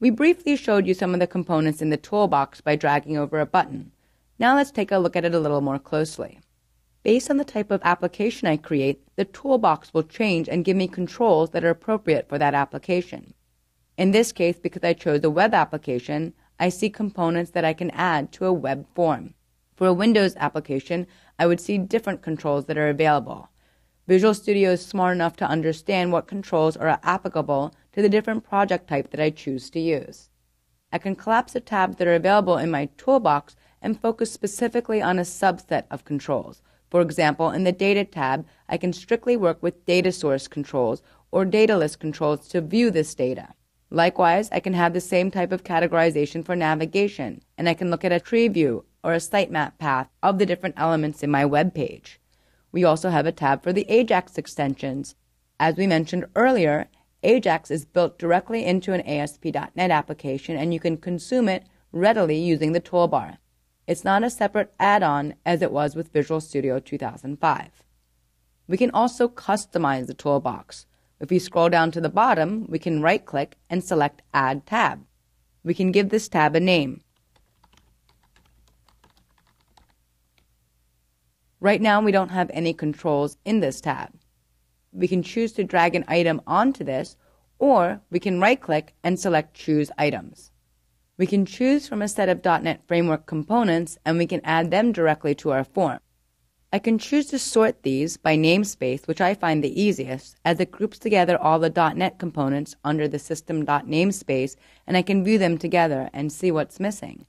We briefly showed you some of the components in the toolbox by dragging over a button. Now let's take a look at it a little more closely. Based on the type of application I create, the toolbox will change and give me controls that are appropriate for that application. In this case, because I chose a web application, I see components that I can add to a web form. For a Windows application, I would see different controls that are available. Visual Studio is smart enough to understand what controls are applicable to the different project type that I choose to use. I can collapse the tabs that are available in my toolbox and focus specifically on a subset of controls. For example, in the Data tab, I can strictly work with data source controls or data list controls to view this data. Likewise, I can have the same type of categorization for navigation, and I can look at a tree view or a sitemap path of the different elements in my web page. We also have a tab for the Ajax extensions. As we mentioned earlier, Ajax is built directly into an ASP.NET application, and you can consume it readily using the toolbar. It's not a separate add-on as it was with Visual Studio 2005. We can also customize the toolbox. If we scroll down to the bottom, we can right-click and select Add Tab. We can give this tab a name. Right now, we don't have any controls in this tab. We can choose to drag an item onto this, or we can right-click and select Choose Items. We can choose from a set of .NET Framework components, and we can add them directly to our form. I can choose to sort these by namespace, which I find the easiest, as it groups together all the .NET components under the system.namespace, and I can view them together and see what's missing.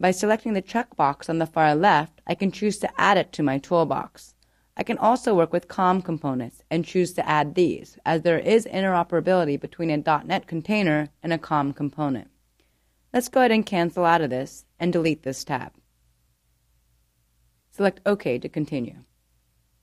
By selecting the checkbox on the far left, I can choose to add it to my toolbox. I can also work with COM components and choose to add these, as there is interoperability between a .NET container and a COM component. Let's go ahead and cancel out of this and delete this tab. Select OK to continue.